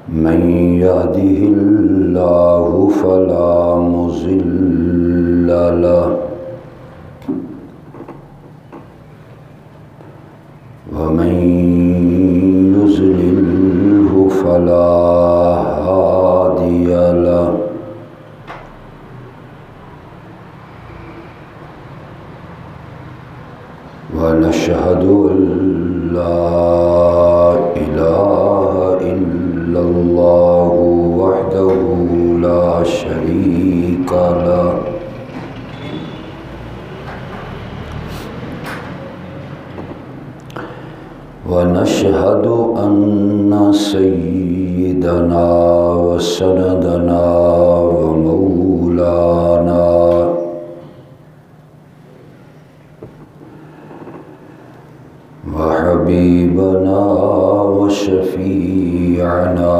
من يهده الله فلا مضل له ومن يضلله فلا هادي له ونشهد أن لا إله إلا الله وحده لا شريك له ونشهد أن سيدنا وسندنا ومولانا وحبيبنا وشفيعنا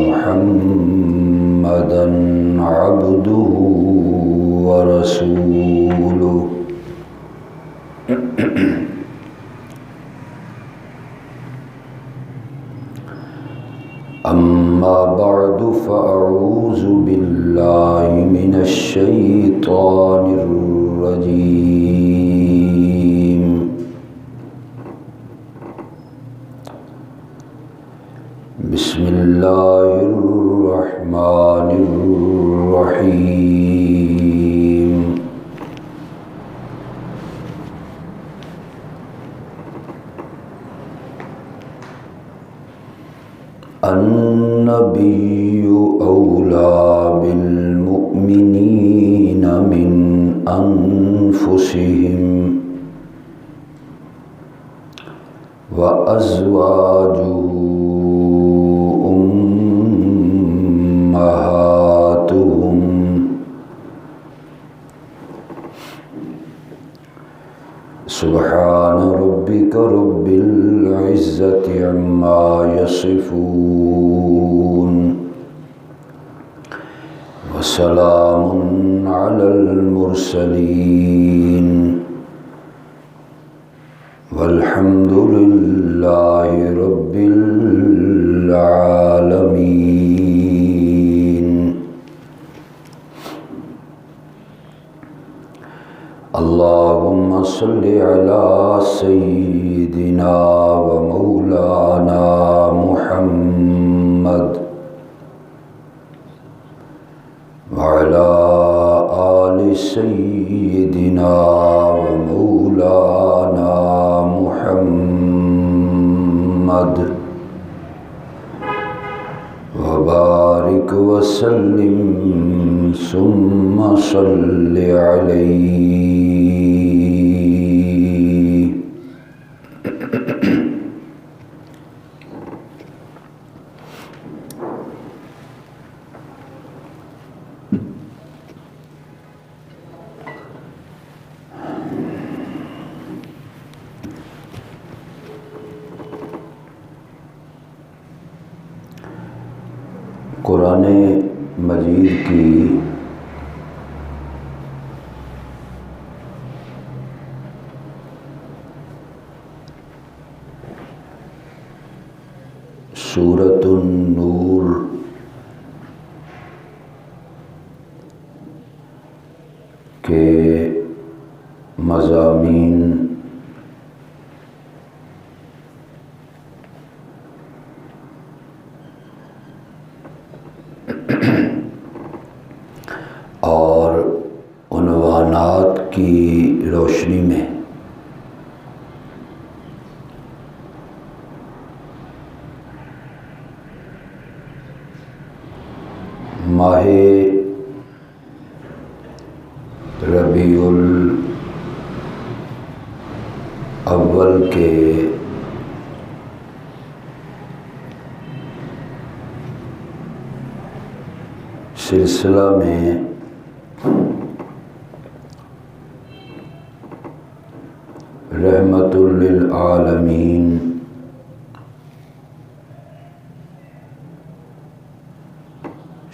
محمدا عبده ورسوله أما بعد فأعوذ بالله من الشيطان الرجيم بسم الله الرحمن الرحيم النبي أولى بالمؤمنين من أنفسهم وأزواجه أمهاتهم سبحان ربك رب العزة عما يصفون وسلام على المرسلين والحمد لله رب العالمين اللهم صل على سيدنا ومولانا محمد وعلى آل سيدنا ومولانا محمد وبارك وسلم ثم صل عليه قرآن مجید کی سورۃ النور کے مضامین اور عنوانات کی روشنی میں ماہ ربیع الاول کے سلسلہ میں رحمت للعالمین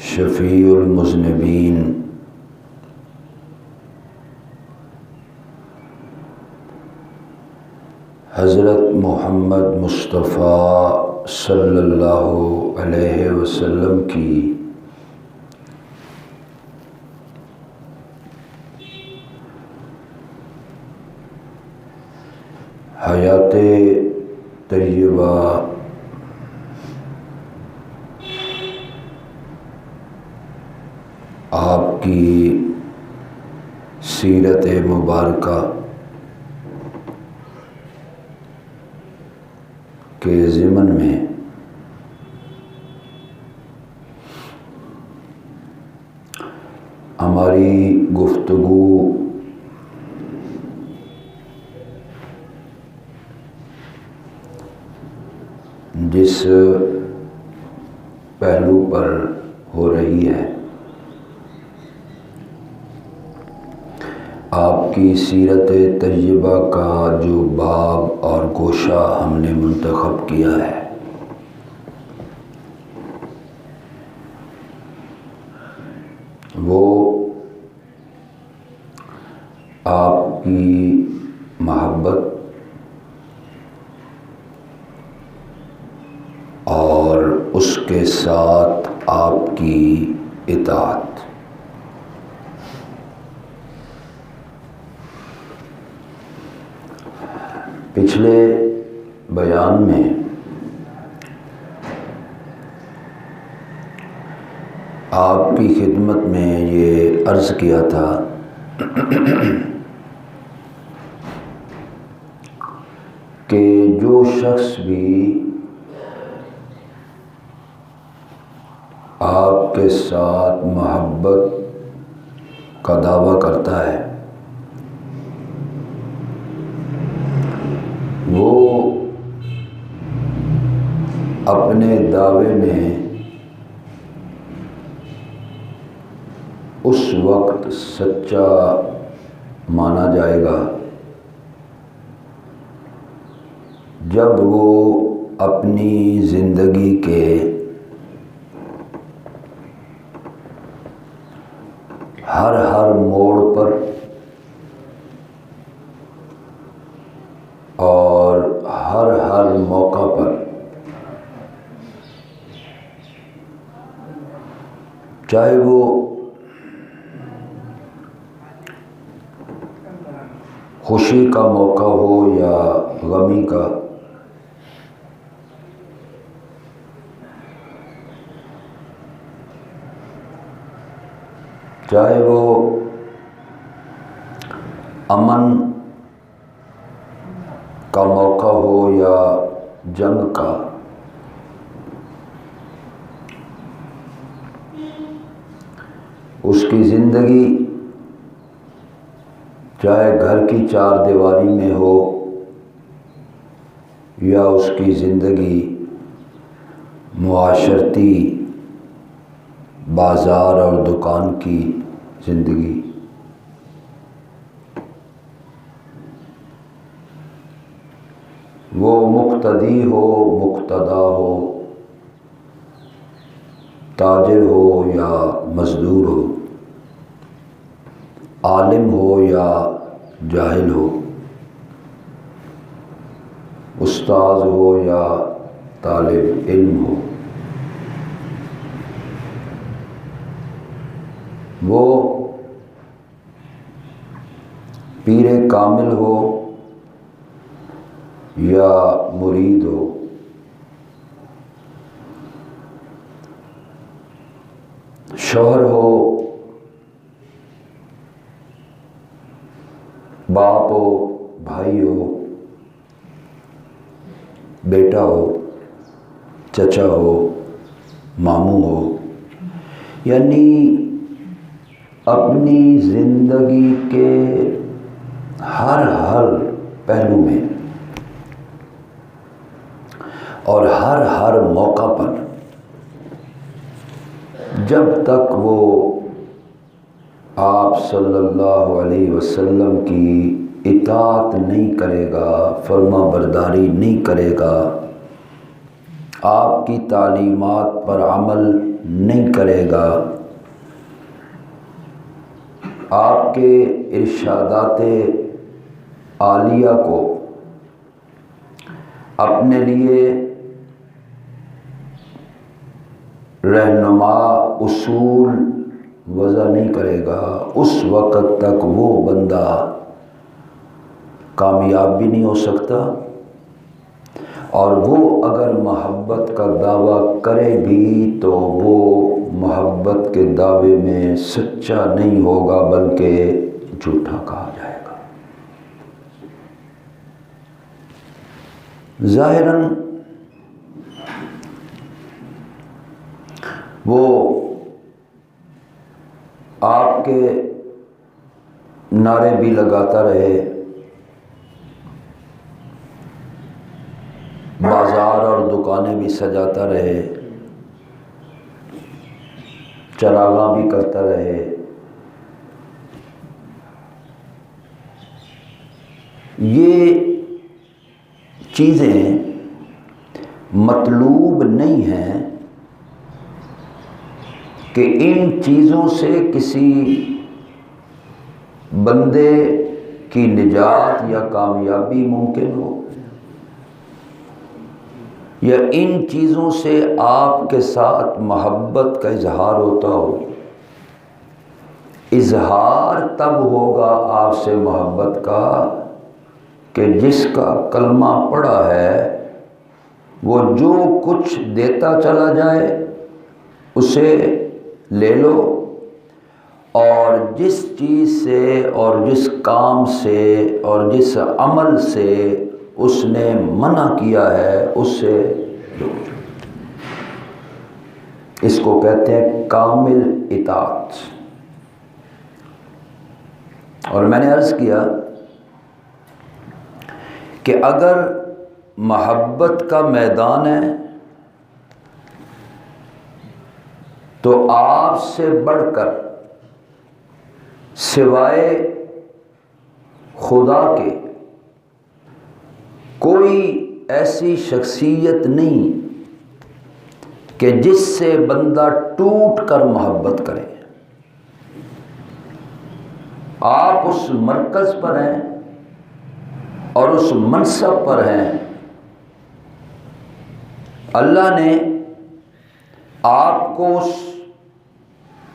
شفیع المذنبین حضرت محمد مصطفیٰ صلی اللہ علیہ وسلم کی حیات طیبہ آپ کی سیرت مبارکہ کے ضمن میں ہماری گفتگو جس پہلو پر ہو رہی ہے، آپ کی سیرت طیبہ کا جو باب اور گوشہ ہم نے منتخب کیا ہے، وہ آپ کی محبت اور اس کے ساتھ آپ کی اطاعت۔ پچھلے بیان میں آپ کی خدمت میں یہ عرض کیا تھا کہ جو شخص بھی آپ کے ساتھ محبت کا دعویٰ کرتا ہے، وہ اپنے دعوے میں اس وقت سچا مانا جائے گا جب وہ اپنی زندگی کے ہر موڑ پر اور ہر موقع پر چاہے وہ خوشی کا موقع ہو یا غمی کا، چاہے وہ امن کا موقع ہو یا جنگ کا، اس کی زندگی چاہے گھر کی چار دیواری میں ہو یا اس کی زندگی معاشرتی بازار اور دکان کی زندگی، وہ مقتدی ہو مقتدا ہو، تاجر ہو یا مزدور ہو، عالم ہو یا جاہل ہو، استاذ ہو یا طالب علم ہو، وہ پیر کامل ہو یا مرید ہو، شوہر ہو، باپ ہو، بھائی ہو، بیٹا ہو، چچا ہو، ماموں ہو، یعنی اپنی زندگی کے ہر پہلو میں اور ہر موقع پر جب تک وہ آپ صلی اللہ علیہ وسلم کی اطاعت نہیں کرے گا، فرما برداری نہیں کرے گا، آپ کی تعلیمات پر عمل نہیں کرے گا، آپ کے ارشادات عالیہ کو اپنے لیے رہنما اصول وضع نہیں کرے گا، اس وقت تک وہ بندہ کامیاب بھی نہیں ہو سکتا، اور وہ اگر محبت کا دعویٰ کرے بھی تو وہ محبت کے دعوے میں سچا نہیں ہوگا بلکہ جھوٹا کہا جائے گا۔ ظاہراً وہ آپ کے نعرے بھی لگاتا رہے، بازار اور دکانیں بھی سجاتا رہے، چراغاں بھی کرتا رہے، یہ چیزیں مطلوب نہیں ہیں کہ ان چیزوں سے کسی بندے کی نجات یا کامیابی ممکن ہو، یا ان چیزوں سے آپ کے ساتھ محبت کا اظہار ہوتا ہو۔ اظہار تب ہوگا آپ سے محبت کا کہ جس کا کلمہ پڑھا ہے وہ جو کچھ دیتا چلا جائے اسے لے لو، اور جس چیز سے اور جس کام سے اور جس عمل سے اس نے منع کیا ہے اس سے رک جاؤ۔ اس کو کہتے ہیں کامل اطاعت۔ اور میں نے عرض کیا کہ اگر محبت کا میدان ہے تو آپ سے بڑھ کر سوائے خدا کے کوئی ایسی شخصیت نہیں کہ جس سے بندہ ٹوٹ کر محبت کرے۔ آپ اس مرکز پر ہیں اور اس منصب پر ہیں، اللہ نے آپ کو اس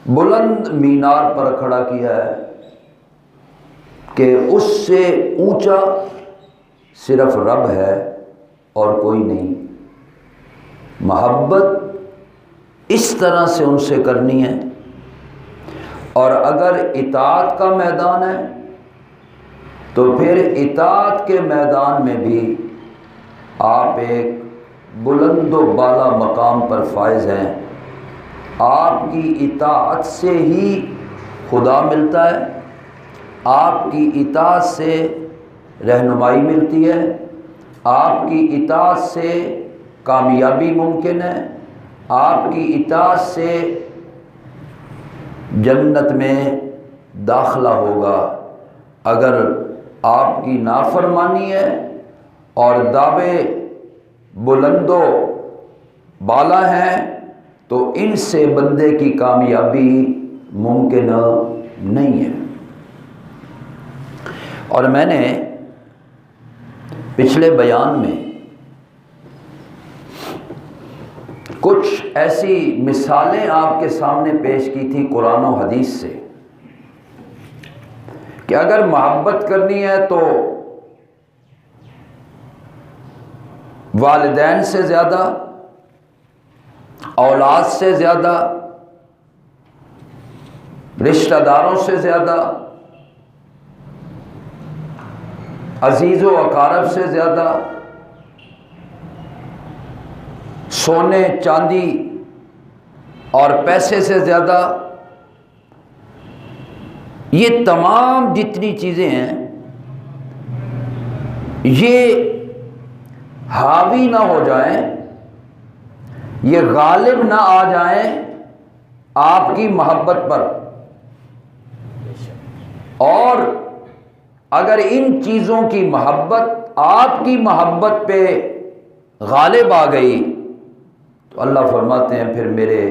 بلند مینار پر کھڑا کیا ہے کہ اس سے اونچا صرف رب ہے اور کوئی نہیں۔ محبت اس طرح سے ان سے کرنی ہے، اور اگر اطاعت کا میدان ہے تو پھر اطاعت کے میدان میں بھی آپ ایک بلند و بالا مقام پر فائز ہیں۔ آپ کی اطاعت سے ہی خدا ملتا ہے، آپ کی اطاعت سے رہنمائی ملتی ہے، آپ کی اطاعت سے کامیابی ممکن ہے، آپ کی اطاعت سے جنت میں داخلہ ہوگا۔ اگر آپ کی نافرمانی ہے اور دعوے بلند و بالا ہیں تو ان سے بندے کی کامیابی ممکن نہیں ہے۔ اور میں نے پچھلے بیان میں کچھ ایسی مثالیں آپ کے سامنے پیش کی تھی قرآن و حدیث سے کہ اگر محبت کرنی ہے تو والدین سے زیادہ، اولاد سے زیادہ، رشتہ داروں سے زیادہ، عزیز و اقارب سے زیادہ، سونے چاندی اور پیسے سے زیادہ، یہ تمام جتنی چیزیں ہیں یہ حاوی نہ ہو جائیں، یہ غالب نہ آ جائیں آپ کی محبت پر، اور اگر ان چیزوں کی محبت آپ کی محبت پہ غالب آ گئی تو اللہ فرماتے ہیں پھر میرے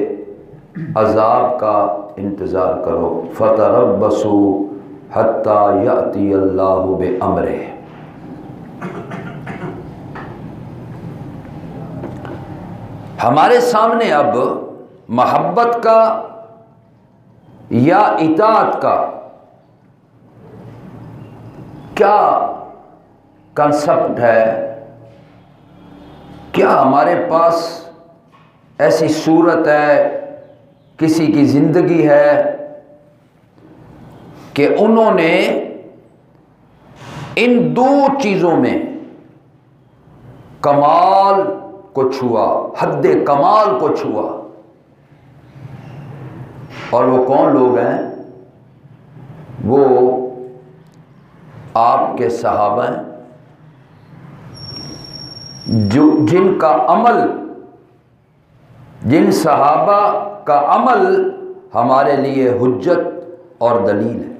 عذاب کا انتظار کرو، فَتَرَبَّصُوا حَتَّى يَأْتِيَ اللَّهُ بِأَمْرِهِ۔ ہمارے سامنے اب محبت کا یا اطاعت کا کیا کنسپٹ ہے؟ کیا ہمارے پاس ایسی صورت ہے، کسی کی زندگی ہے کہ انہوں نے ان دو چیزوں میں کمال کو چھوا، حد کمال کو چھوا؟ اور وہ کون لوگ ہیں؟ وہ آپ کے صحابہ ہیں، جن کا عمل، جن صحابہ کا عمل ہمارے لیے حجت اور دلیل ہے،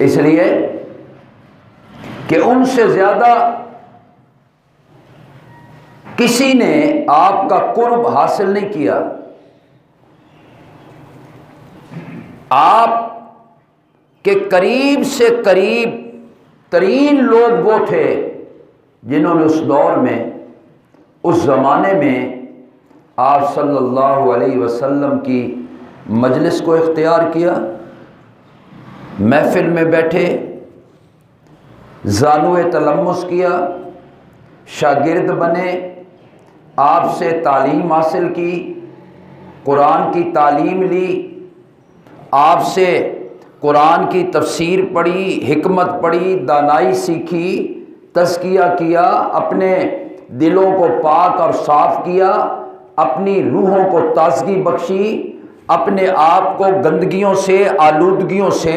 اس لیے کہ ان سے زیادہ کسی نے آپ کا قرب حاصل نہیں کیا۔ آپ کے قریب سے قریب ترین لوگ وہ تھے جنہوں نے اس دور میں، اس زمانے میں آپ صلی اللہ علیہ وسلم کی مجلس کو اختیار کیا، محفل میں بیٹھے، زانوِ تلمس کیا، شاگرد بنے، آپ سے تعلیم حاصل کی، قرآن کی تعلیم لی، آپ سے قرآن کی تفسیر پڑھی، حکمت پڑھی، دانائی سیکھی، تزکیہ کیا، اپنے دلوں کو پاک اور صاف کیا، اپنی روحوں کو تازگی بخشی، اپنے آپ کو گندگیوں سے، آلودگیوں سے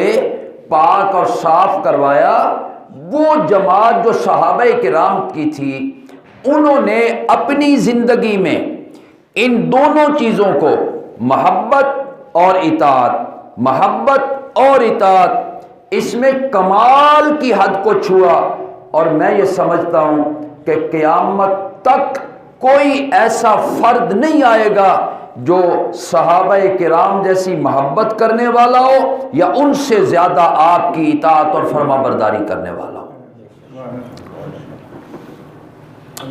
پاک اور صاف کروایا۔ وہ جماعت جو صحابہ کرام کی تھی، انہوں نے اپنی زندگی میں ان دونوں چیزوں کو، محبت اور اطاعت، محبت اور اطاعت، اس میں کمال کی حد کو چھوا۔ اور میں یہ سمجھتا ہوں کہ قیامت تک کوئی ایسا فرد نہیں آئے گا جو صحابہ کرام جیسی محبت کرنے والا ہو یا ان سے زیادہ آپ کی اطاعت اور فرما برداری کرنے والا ہو۔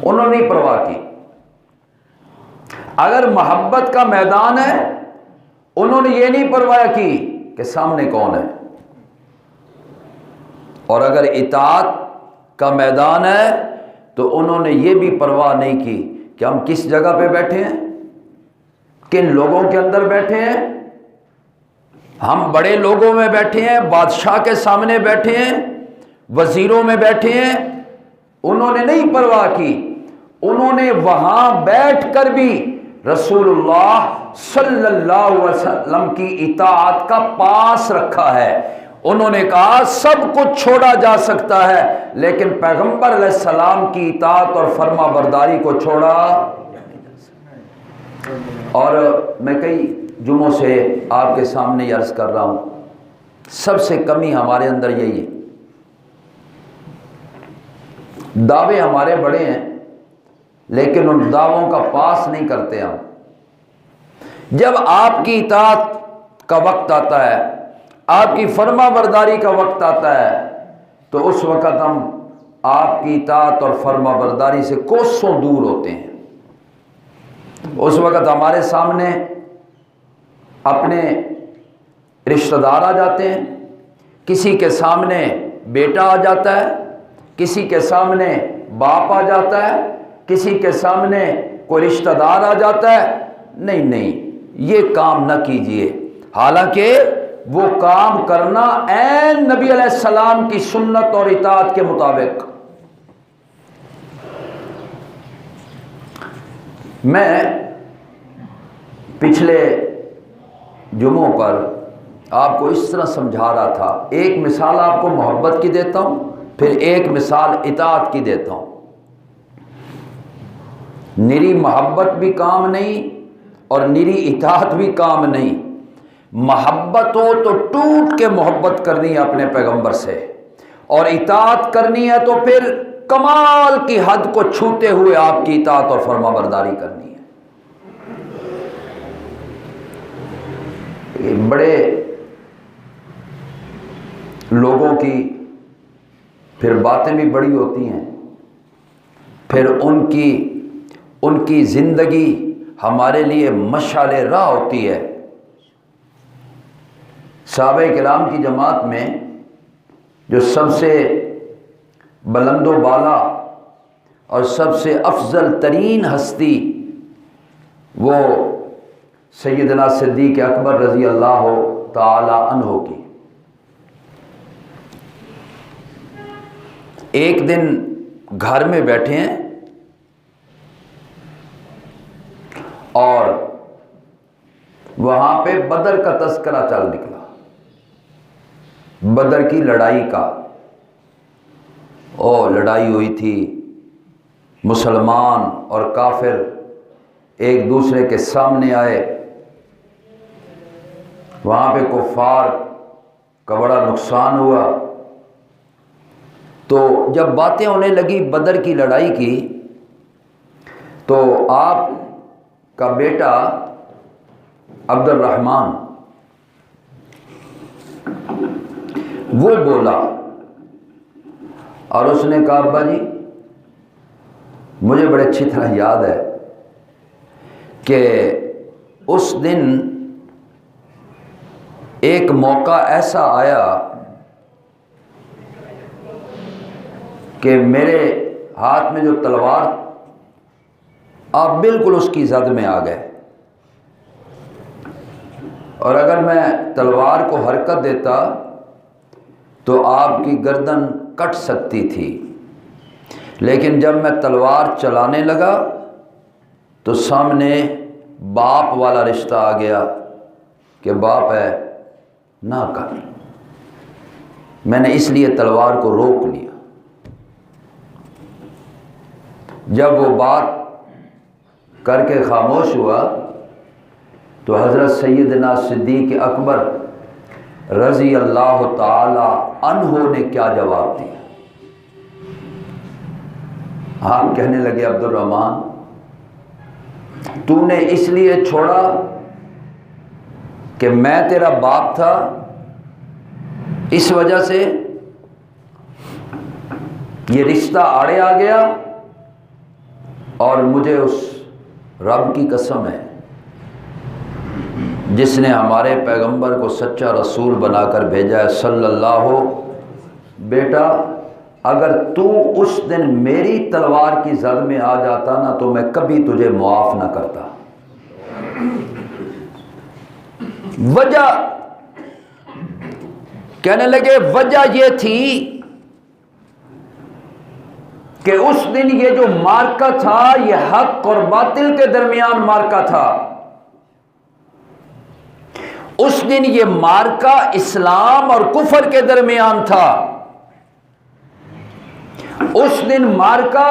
انہوں نے پرواہ کی۔ اگر محبت کا میدان ہے، انہوں نے یہ نہیں پرواہ کی کہ سامنے کون ہے، اور اگر اطاعت کا میدان ہے تو انہوں نے یہ بھی پرواہ نہیں کی کہ ہم کس جگہ پہ بیٹھے ہیں، کن لوگوں کے اندر بیٹھے ہیں۔ ہم بڑے لوگوں میں بیٹھے ہیں، بادشاہ کے سامنے بیٹھے ہیں، وزیروں میں بیٹھے ہیں، انہوں نے نہیں پرواہ کی۔ انہوں نے وہاں بیٹھ کر بھی رسول اللہ صلی اللہ علیہ وسلم کی اطاعت کا پاس رکھا ہے۔ انہوں نے کہا سب کچھ چھوڑا جا سکتا ہے، لیکن پیغمبر علیہ السلام کی اطاعت اور فرما برداری کو چھوڑا۔ اور میں کئی جمعوں سے آپ کے سامنے یہ عرض کر رہا ہوں، سب سے کمی ہمارے اندر یہی ہے، دعوے ہمارے بڑے ہیں لیکن ان دعووں کا پاس نہیں کرتے ہم۔ جب آپ کی اطاعت کا وقت آتا ہے، آپ کی فرما برداری کا وقت آتا ہے، تو اس وقت ہم آپ کی اطاعت اور فرما برداری سے کوسوں دور ہوتے ہیں۔ اس وقت ہمارے سامنے اپنے رشتہ دار آ جاتے ہیں، کسی کے سامنے بیٹا آ جاتا ہے، کسی کے سامنے باپ آ جاتا ہے، کسی کے سامنے کوئی رشتہ دار آ جاتا ہے۔ نہیں نہیں، یہ کام نہ کیجئے، حالانکہ وہ کام کرنا عین نبی علیہ السلام کی سنت اور اطاعت کے مطابق۔ میں پچھلے جمعوں پر آپ کو اس طرح سمجھا رہا تھا، ایک مثال آپ کو محبت کی دیتا ہوں، پھر ایک مثال اطاعت کی دیتا ہوں۔ نری محبت بھی کام نہیں اور نری اطاعت بھی کام نہیں۔ محبت ہو تو ٹوٹ کے محبت کرنی ہے اپنے پیغمبر سے، اور اطاعت کرنی ہے تو پھر کمال کی حد کو چھوتے ہوئے آپ کی اطاعت اور فرما برداری کرنی ہے۔ بڑے لوگوں کی پھر باتیں بھی بڑی ہوتی ہیں، پھر ان کی زندگی ہمارے لیے مشعل راہ ہوتی ہے۔ صحابہ کرام کی جماعت میں جو سب سے بلند و بالا اور سب سے افضل ترین ہستی وہ سیدنا صدیق اکبر رضی اللہ تعالی عنہ کی۔ ایک دن گھر میں بیٹھے ہیں اور وہاں پہ بدر کا تذکرہ چل نکلا، بدر کی لڑائی کا۔ لڑائی ہوئی تھی، مسلمان اور کافر ایک دوسرے کے سامنے آئے، وہاں پہ کفار کا بڑا نقصان ہوا۔ تو جب باتیں ہونے لگی بدر کی لڑائی کی تو آپ کا بیٹا عبد الرحمن وہ بولا اور اس نے کہا ابا جی مجھے بڑے اچھی طرح یاد ہے کہ اس دن ایک موقع ایسا آیا کہ میرے ہاتھ میں جو تلوار آپ بالکل اس کی زد میں آ گئے، اور اگر میں تلوار کو حرکت دیتا تو آپ کی گردن کٹ سکتی تھی، لیکن جب میں تلوار چلانے لگا تو سامنے باپ والا رشتہ آ گیا کہ باپ ہے نہ کر، میں نے اس لیے تلوار کو روک لیا۔ جب وہ بات کر کے خاموش ہوا تو حضرت سیدنا صدیق اکبر رضی اللہ تعالی عنہ نے کیا جواب دیا؟ آپ کہنے لگے عبد الرحمن تو نے اس لیے چھوڑا کہ میں تیرا باپ تھا، اس وجہ سے یہ رشتہ آڑے آ گیا، اور مجھے اس رب کی قسم ہے جس نے ہمارے پیغمبر کو سچا رسول بنا کر بھیجا ہے صلی اللہ بیٹا اگر تو اس دن میری تلوار کی زد میں آ جاتا نا تو میں کبھی تجھے معاف نہ کرتا۔ وجہ کہنے لگے وجہ یہ تھی کہ اس دن یہ جو مارکا تھا یہ حق اور باطل کے درمیان مارکا تھا، اس دن یہ مارکا اسلام اور کفر کے درمیان تھا، اس دن مارکا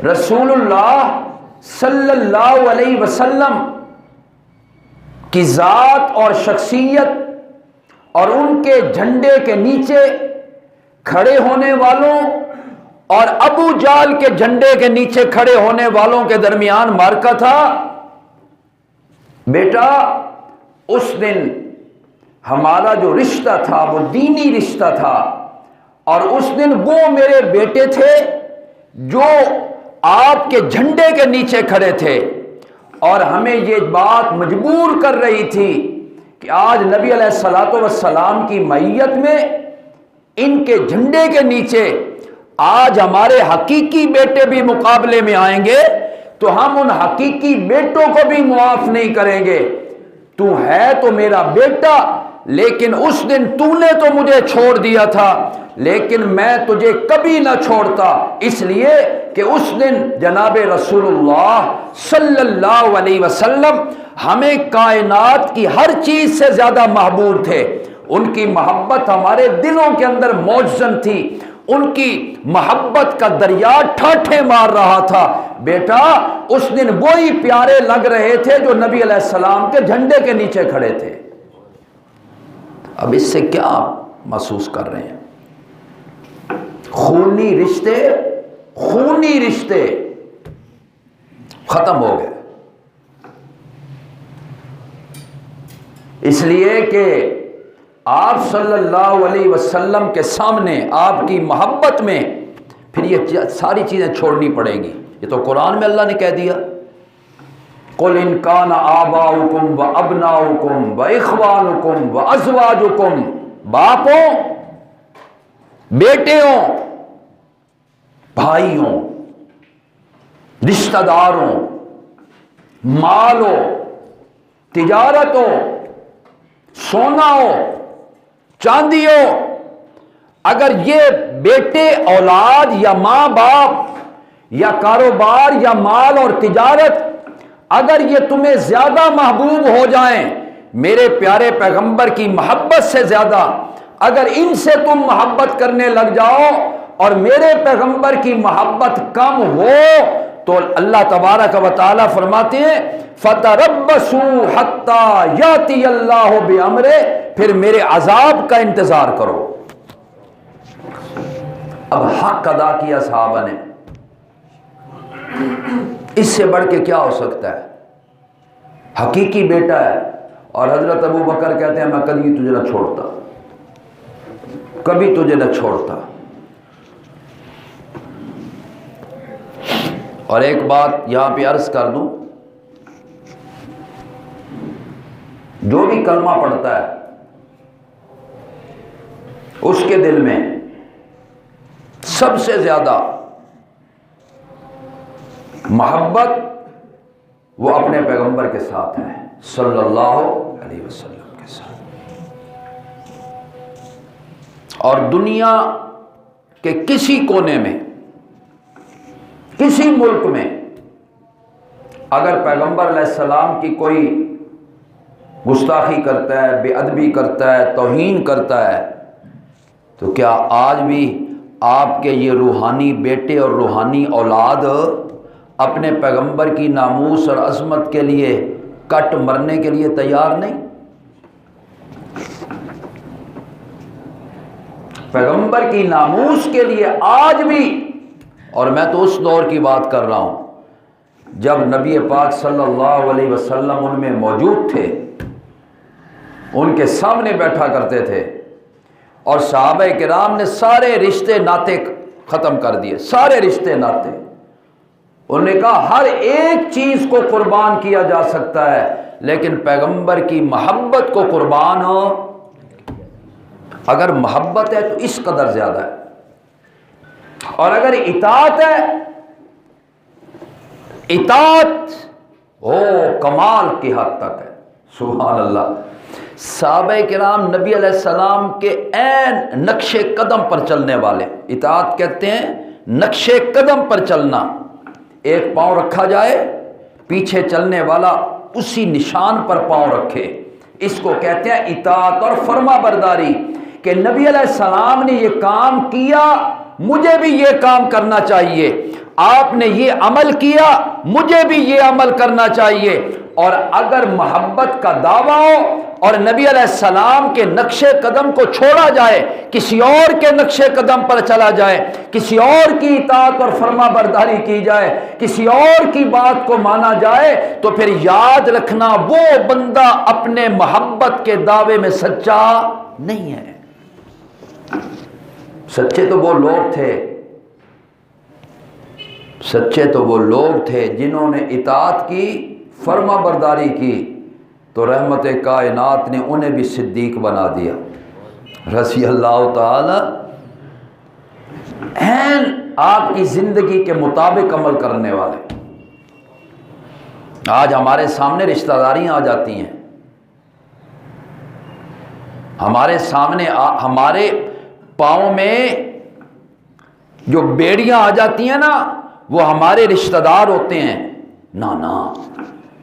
رسول اللہ صلی اللہ علیہ وسلم کی ذات اور شخصیت اور ان کے جھنڈے کے نیچے کھڑے ہونے والوں اور ابو جال کے جھنڈے کے نیچے کھڑے ہونے والوں کے درمیان مارکا تھا۔ بیٹا اس دن ہمارا جو رشتہ تھا وہ دینی رشتہ تھا، اور اس دن وہ میرے بیٹے تھے جو آپ کے جھنڈے کے نیچے کھڑے تھے، اور ہمیں یہ بات مجبور کر رہی تھی کہ آج نبی علیہ الصلوۃ والسلام کی معیت میں ان کے جھنڈے کے نیچے آج ہمارے حقیقی بیٹے بھی مقابلے میں آئیں گے تو ہم ان حقیقی بیٹوں کو بھی معاف نہیں کریں گے۔ تو ہے تو میرا بیٹا، لیکن اس دن تو نے تو مجھے چھوڑ دیا تھا، لیکن میں تجھے کبھی نہ چھوڑتا، اس لیے کہ اس دن جناب رسول اللہ صلی اللہ علیہ وسلم ہمیں کائنات کی ہر چیز سے زیادہ محبوب تھے، ان کی محبت ہمارے دلوں کے اندر موجزن تھی، ان کی محبت کا دریا ٹھاٹھے مار رہا تھا۔ بیٹا اس دن وہی پیارے لگ رہے تھے جو نبی علیہ السلام کے جھنڈے کے نیچے کھڑے تھے۔ اب اس سے کیا محسوس کر رہے ہیں؟ خونی رشتے ختم ہو گئے، اس لیے کہ آپ صلی اللہ علیہ وسلم کے سامنے آپ کی محبت میں پھر یہ ساری چیزیں چھوڑنی پڑیں گی۔ یہ تو قرآن میں اللہ نے کہہ دیا قل ان کان آباؤکم و ابناؤکم و اخوانکم و ازواجکم، باپ ہوں، بیٹے ہوں، بھائی ہوں، رشتہ دار ہوں، مال ہو، تجارت ہو، سونا ہو، چاندی ہو، اگر یہ بیٹے اولاد یا ماں باپ یا کاروبار یا مال اور تجارت اگر یہ تمہیں زیادہ محبوب ہو جائیں میرے پیارے پیغمبر کی محبت سے زیادہ، اگر ان سے تم محبت کرنے لگ جاؤ اور میرے پیغمبر کی محبت کم ہو تو اللہ تبارک و تعالیٰ فرماتے ہیں فَتَرَبَّصُوا حَتَّى يَأْتِيَ اللَّهُ بِأَمْرِهِ، پھر میرے عذاب کا انتظار کرو۔ اب حق ادا کیا صحابہ نے، اس سے بڑھ کے کیا ہو سکتا ہے؟ حقیقی بیٹا ہے، اور حضرت ابو بکر کہتے ہیں میں کبھی تجھے نہ چھوڑتا، کبھی تجھے نہ چھوڑتا۔ اور ایک بات یہاں پہ عرض کر دوں، جو بھی کلمہ پڑھتا ہے اس کے دل میں سب سے زیادہ محبت وہ اپنے پیغمبر کے ساتھ ہے صلی اللہ علیہ وسلم کے ساتھ، اور دنیا کے کسی کونے میں، کسی ملک میں اگر پیغمبر علیہ السلام کی کوئی گستاخی کرتا ہے، بے ادبی کرتا ہے، توہین کرتا ہے، تو کیا آج بھی آپ کے یہ روحانی بیٹے اور روحانی اولاد اپنے پیغمبر کی ناموس اور عظمت کے لیے کٹ مرنے کے لیے تیار نہیں؟ پیغمبر کی ناموس کے لیے آج بھی، اور میں تو اس دور کی بات کر رہا ہوں جب نبی پاک صلی اللہ علیہ وسلم ان میں موجود تھے، ان کے سامنے بیٹھا کرتے تھے، اور صحابہ کرام نے سارے رشتے ناطے ختم کر دیے، سارے رشتے ناطے۔ انہوں نے کہا ہر ایک چیز کو قربان کیا جا سکتا ہے لیکن پیغمبر کی محبت کو قربان ہو، اگر محبت ہے تو اس قدر زیادہ ہے، اور اگر اطاعت ہے، اطاعت او کمال کی حد تک ہے۔ سبحان اللہ۔ صحابہ کرام نبی علیہ السلام کے عین نقش قدم پر چلنے والے، اطاعت کہتے ہیں نقش قدم پر چلنا، ایک پاؤں رکھا جائے، پیچھے چلنے والا اسی نشان پر پاؤں رکھے، اس کو کہتے ہیں اطاعت اور فرما برداری، کہ نبی علیہ السلام نے یہ کام کیا مجھے بھی یہ کام کرنا چاہیے، آپ نے یہ عمل کیا مجھے بھی یہ عمل کرنا چاہیے۔ اور اگر محبت کا دعویٰ ہو اور نبی علیہ السلام کے نقش قدم کو چھوڑا جائے، کسی اور کے نقش قدم پر چلا جائے، کسی اور کی اطاعت اور فرما برداری کی جائے، کسی اور کی بات کو مانا جائے، تو پھر یاد رکھنا وہ بندہ اپنے محبت کے دعوے میں سچا نہیں ہے۔ سچے تو وہ لوگ تھے، سچے تو وہ لوگ تھے جنہوں نے اطاعت کی، فرما برداری کی، تو رحمت کائنات نے انہیں بھی صدیق بنا دیا رضی اللہ تعالی، عین آپ کی زندگی کے مطابق عمل کرنے والے۔ آج ہمارے سامنے رشتہ داریاں آ جاتی ہیں، ہمارے سامنے ہمارے پاؤں میں جو بیڑیاں آ جاتی ہیں نا، وہ ہمارے رشتہ دار ہوتے ہیں۔ نا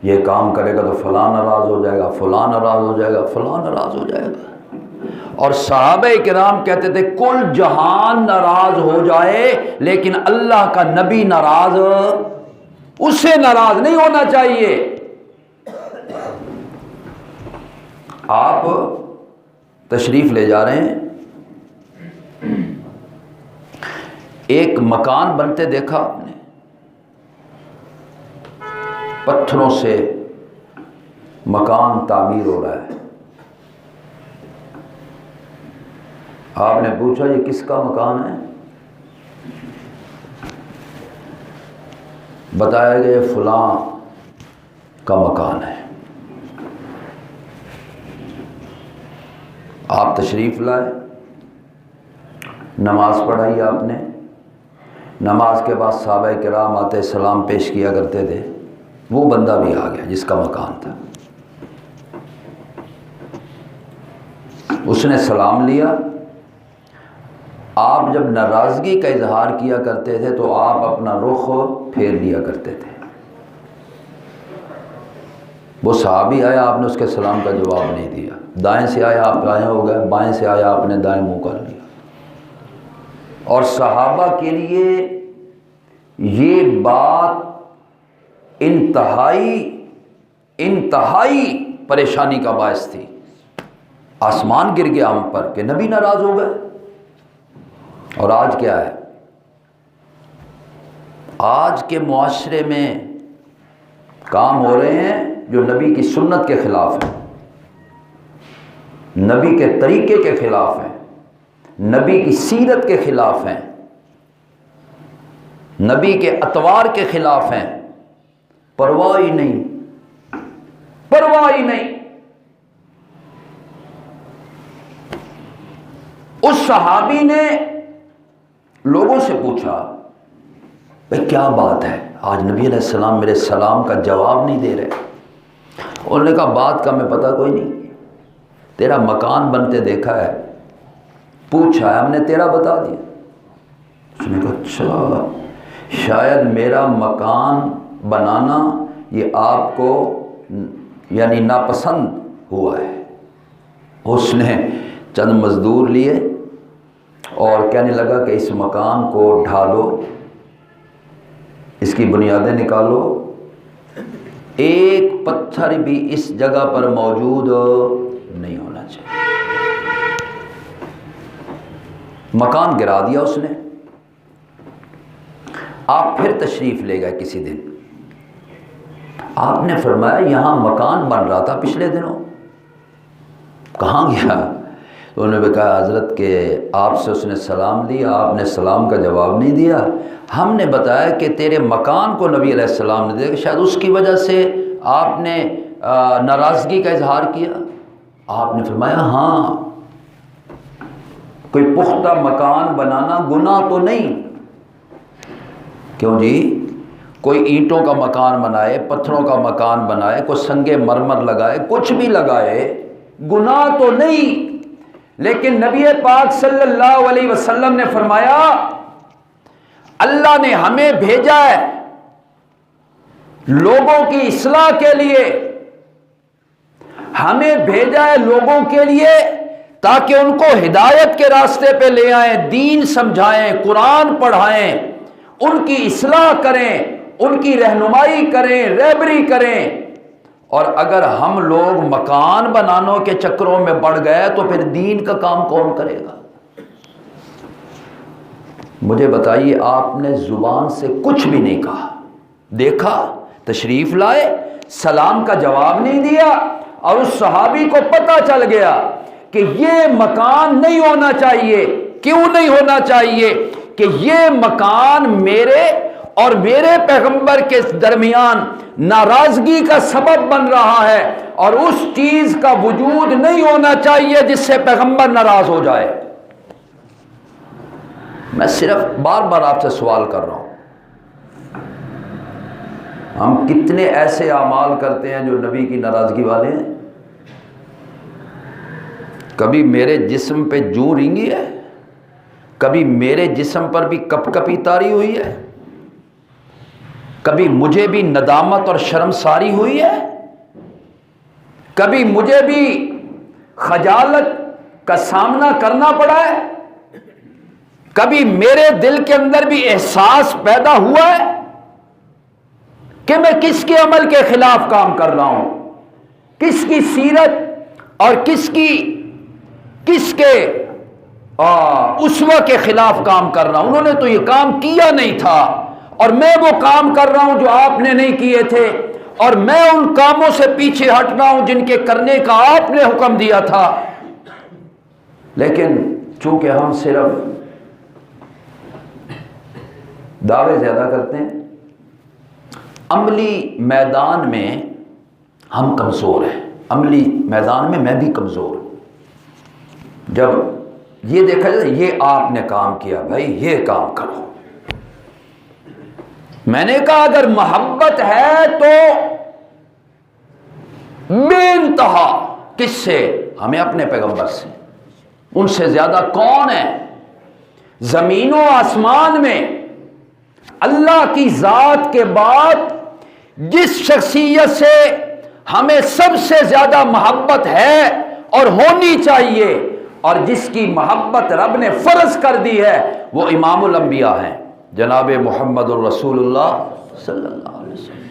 یہ کام کرے گا تو فلاں ناراض ہو جائے گا، فلاں ناراض ہو جائے گا، فلاں ناراض ہو جائے گا۔ اور صحابہ کرام کہتے تھے کل جہان ناراض ہو جائے لیکن اللہ کا نبی ناراض، اسے ناراض نہیں ہونا چاہیے۔ آپ تشریف لے جا رہے ہیں، ایک مکان بنتے دیکھا آپ نے، پتھروں سے مکان تعمیر ہو رہا ہے، آپ نے پوچھا یہ کس کا مکان ہے؟ بتایا گیا فلاں کا مکان ہے۔ آپ تشریف لائے، نماز پڑھائی آپ نے، نماز کے بعد صحابہ کرام آتے سلام پیش کیا کرتے تھے، وہ بندہ بھی آ گیا جس کا مکان تھا، اس نے سلام لیا۔ آپ جب ناراضگی کا اظہار کیا کرتے تھے تو آپ اپنا رخ پھیر لیا کرتے تھے۔ وہ صحابی آیا، آپ نے اس کے سلام کا جواب نہیں دیا، دائیں سے آیا آپ دائیں ہو گئے، بائیں سے آیا آپ نے دائیں منہ کر لیا۔ اور صحابہ کے لیے یہ بات انتہائی پریشانی کا باعث تھی۔ آسمان گر گیا ہم پر کہ نبی ناراض ہو گئے۔ اور آج کیا ہے؟ آج کے معاشرے میں کام ہو رہے ہیں جو نبی کی سنت کے خلاف ہیں، نبی کے طریقے کے خلاف ہیں، نبی کی سیرت کے خلاف ہیں، نبی کے اطوار کے خلاف ہیں۔ پرواہ ہی نہیں، پرواہ ہی نہیں۔ اس صحابی نے لوگوں سے پوچھا، بھئی کیا بات ہے، آج نبی علیہ السلام میرے سلام کا جواب نہیں دے رہے؟ انہوں نے کہا بات کا میں پتہ کوئی نہیں، تیرا مکان بنتے دیکھا ہے، پوچھا ہے ہم نے، تیرا بتا دیا۔ اس نے کہا اچھا، شاید میرا مکان بنانا یہ آپ کو یعنی ناپسند ہوا ہے۔ اس نے چند مزدور لیے اور کہنے لگا کہ اس مکان کو ڈھا دو، اس کی بنیادیں نکالو، ایک پتھر بھی اس جگہ پر موجود نہیں ہونا چاہیے۔ مکان گرا دیا اس نے۔ آپ پھر تشریف لے گئے کسی دن، آپ نے فرمایا یہاں مکان بن رہا تھا پچھلے دنوں، کہاں گیا؟ تو انہوں نے کہا حضرت کہ آپ سے اس نے سلام لیا، آپ نے سلام کا جواب نہیں دیا، ہم نے بتایا کہ تیرے مکان کو نبی علیہ السلام نے دیا، شاید اس کی وجہ سے آپ نے ناراضگی کا اظہار کیا۔ آپ نے فرمایا ہاں، کوئی پختہ مکان بنانا گناہ تو نہیں، کیوں جی؟ کوئی اینٹوں کا مکان بنائے، پتھروں کا مکان بنائے، کوئی سنگ مرمر لگائے، کچھ بھی لگائے، گناہ تو نہیں۔ لیکن نبی پاک صلی اللہ علیہ وسلم نے فرمایا اللہ نے ہمیں بھیجا ہے لوگوں کی اصلاح کے لیے، ہمیں بھیجا ہے لوگوں کے لیے تاکہ ان کو ہدایت کے راستے پہ لے آئیں، دین سمجھائیں، قرآن پڑھائیں، ان کی اصلاح کریں، ان کی رہنمائی کریں، رہبری کریں۔ اور اگر ہم لوگ مکان بنانوں کے چکروں میں پڑ گئے تو پھر دین کا کام کون کرے گا؟ مجھے بتائیے، آپ نے زبان سے کچھ بھی نہیں کہا، دیکھا، تشریف لائے، سلام کا جواب نہیں دیا، اور اس صحابی کو پتہ چل گیا کہ یہ مکان نہیں ہونا چاہیے۔ کیوں نہیں ہونا چاہیے؟ کہ یہ مکان میرے اور میرے پیغمبر کے درمیان ناراضگی کا سبب بن رہا ہے، اور اس چیز کا وجود نہیں ہونا چاہیے جس سے پیغمبر ناراض ہو جائے۔ میں صرف بار بار آپ سے سوال کر رہا ہوں، ہم کتنے ایسے اعمال کرتے ہیں جو نبی کی ناراضگی والے ہیں؟ کبھی میرے جسم پہ جوں رینگی ہے؟ کبھی میرے جسم پر بھی کپ کپی طاری ہوئی ہے؟ کبھی مجھے بھی ندامت اور شرمساری ہوئی ہے؟ کبھی مجھے بھی خجالت کا سامنا کرنا پڑا ہے؟ کبھی میرے دل کے اندر بھی احساس پیدا ہوا ہے کہ میں کس کے عمل کے خلاف کام کر رہا ہوں، کس کی سیرت اور کس کے اسوہ کے خلاف کام کر رہا ہوں؟ انہوں نے تو یہ کام کیا نہیں تھا اور میں وہ کام کر رہا ہوں جو آپ نے نہیں کیے تھے، اور میں ان کاموں سے پیچھے ہٹ رہا ہوں جن کے کرنے کا آپ نے حکم دیا تھا۔ لیکن چونکہ ہم صرف دعوے زیادہ کرتے ہیں، عملی میدان میں ہم کمزور ہیں، عملی میدان میں میں بھی کمزور ہوں۔ جب یہ دیکھا جائے یہ آپ نے کام کیا، بھائی یہ کام کرو۔ میں نے کہا اگر محبت ہے تو بے انتہا، کس سے؟ ہمیں اپنے پیغمبر سے۔ ان سے زیادہ کون ہے؟ زمین و آسمان میں اللہ کی ذات کے بعد جس شخصیت سے ہمیں سب سے زیادہ محبت ہے اور ہونی چاہیے، اور جس کی محبت رب نے فرض کر دی ہے، وہ امام الانبیاء ہیں، جناب محمد الرسول اللہ صلی اللہ علیہ وسلم۔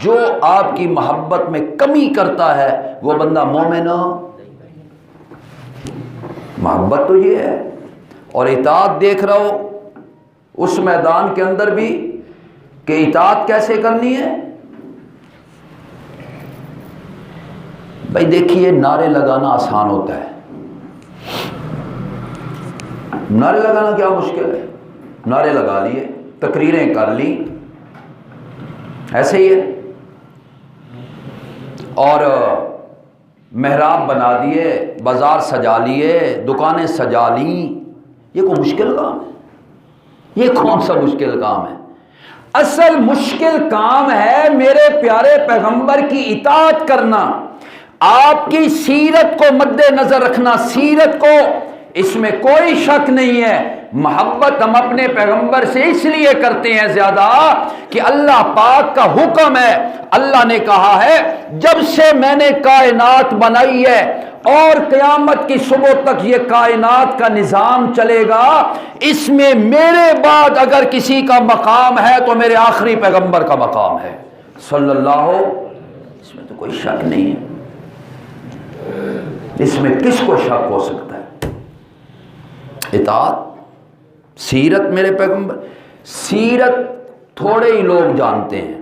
جو آپ کی محبت میں کمی کرتا ہے وہ بندہ مومن ہو۔ محبت تو یہ ہے، اور اطاعت دیکھ رہا ہو اس میدان کے اندر بھی کہ اطاعت کیسے کرنی ہے۔ بھائی دیکھیے، نعرے لگانا آسان ہوتا ہے، نعرے لگانا کیا مشکل ہے؟ نعرے لگا لیے، تقریریں کر لی، ایسے ہی ہے، اور محراب بنا دیے، بازار سجا لیے، دکانیں سجا لیں، یہ کوئی مشکل کام ہے؟ یہ کون سا مشکل کام ہے؟ اصل مشکل کام ہے میرے پیارے پیغمبر کی اطاعت کرنا، آپ کی سیرت کو مد نظر رکھنا۔ سیرت کو، اس میں کوئی شک نہیں ہے، محبت ہم اپنے پیغمبر سے اس لیے کرتے ہیں زیادہ کہ اللہ پاک کا حکم ہے۔ اللہ نے کہا ہے جب سے میں نے کائنات بنائی ہے اور قیامت کی صبح تک یہ کائنات کا نظام چلے گا، اس میں میرے بعد اگر کسی کا مقام ہے تو میرے آخری پیغمبر کا مقام ہے صلی اللہ، اس میں تو کوئی شک نہیں ہے، اس میں کس کو شک ہو سکتا ہے؟ اطاعت، سیرت میرے پیغمبر، سیرت تھوڑے ہی لوگ جانتے ہیں۔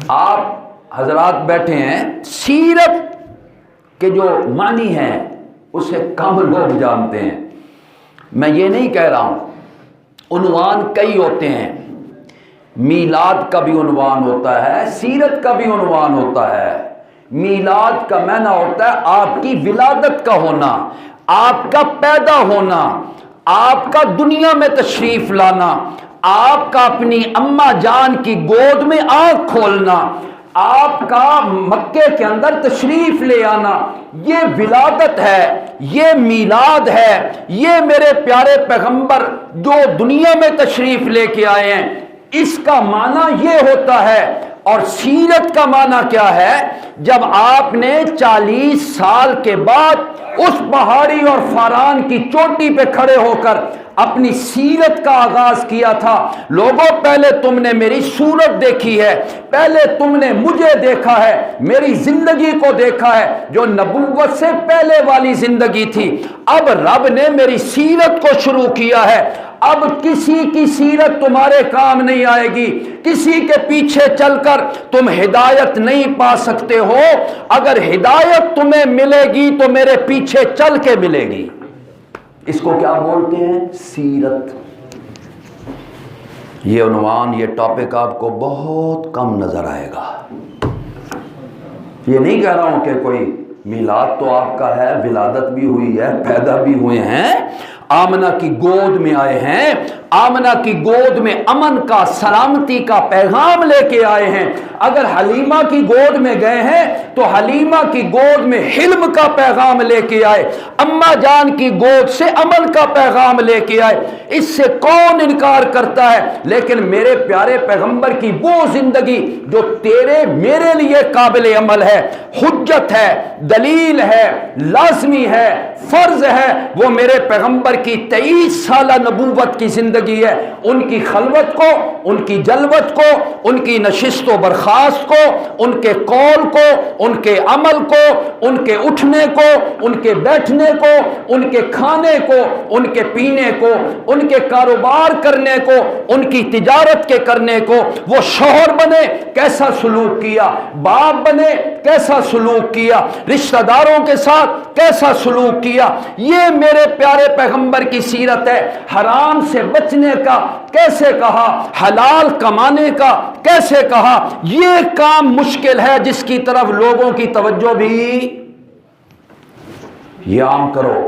آپ حضرات بیٹھے ہیں، سیرت کے جو معنی ہیں اسے کم لوگ جانتے ہیں۔ میں یہ نہیں کہہ رہا ہوں، عنوان کئی ہوتے ہیں، میلاد کا بھی عنوان ہوتا ہے، سیرت کا بھی عنوان ہوتا ہے۔ میلاد کا معنی ہوتا ہے آپ کی ولادت کا ہونا، آپ کا پیدا ہونا، آپ کا دنیا میں تشریف لانا، آپ کا اپنی اماں جان کی گود میں آنکھ کھولنا، آپ کا مکے کے اندر تشریف لے آنا، یہ ولادت ہے، یہ میلاد ہے، یہ میرے پیارے پیغمبر جو دنیا میں تشریف لے کے آئے ہیں، اس کا معنی یہ ہوتا ہے۔ اور سیرت کا معنی کیا ہے؟ جب آپ نے 40 سال کے بعد اس پہاڑی اور فاران کی چوٹی پہ کھڑے ہو کر اپنی سیرت کا آغاز کیا تھا۔ لوگوں، پہلے تم نے میری صورت دیکھی ہے، پہلے تم نے مجھے دیکھا ہے، میری زندگی کو دیکھا ہے جو نبوت سے پہلے والی زندگی تھی۔ اب رب نے میری سیرت کو شروع کیا ہے، اب کسی کی سیرت تمہارے کام نہیں آئے گی، کسی کے پیچھے چل کر تم ہدایت نہیں پا سکتے ہو۔ اگر ہدایت تمہیں ملے گی تو میرے پیچھے چل کے ملے گی۔ اس کو کیا بولتے ہیں؟ سیرت۔ یہ عنوان، یہ ٹاپک آپ کو بہت کم نظر آئے گا۔ یہ نہیں کہہ رہا ہوں کہ کوئی میلاد تو آپ کا ہے، ولادت بھی ہوئی ہے، پیدا بھی ہوئے ہیں، آمنہ کی گود میں آئے ہیں، آمنہ کی گود میں امن کا، سلامتی کا پیغام لے کے آئے ہیں۔ اگر حلیمہ کی گود میں گئے ہیں تو حلیمہ کی گود میں حلم کا پیغام لے کے آئے، اماں جان کی گود سے امن کا پیغام لے کے آئے۔ اس سے کون انکار کرتا ہے؟ لیکن میرے پیارے پیغمبر کی وہ زندگی جو تیرے میرے لیے قابل عمل ہے، حجت ہے، دلیل ہے، لازمی ہے، فرض ہے، وہ میرے پیغمبر کی 23 سالہ نبوت کی زندگی ہے۔ ان کی خلوت کو، ان کی جلوت کو، ان کی نشست و برخاست کو، ان کے قول کو، ان کے عمل کو، ان کے اٹھنے کو، ان کے بیٹھنے کو، ان کے کھانے کو، ان کے پینے کو، ان کے کاروبار کرنے کو، ان کی تجارت کے کرنے کو، وہ شوہر بنے کیسا سلوک کیا، باپ بنے کیسا سلوک کیا، رشتہ داروں کے ساتھ کیسا سلوک کیا۔ یہ میرے پیارے پیغمبر کی سیرت ہے۔ حرام سے بچنے بیچنے کا کیسے کہا, حلال کمانے کا کیسے کہا. یہ کام مشکل ہے جس کی طرف لوگوں کی توجہ بھی. یہ عام کرو,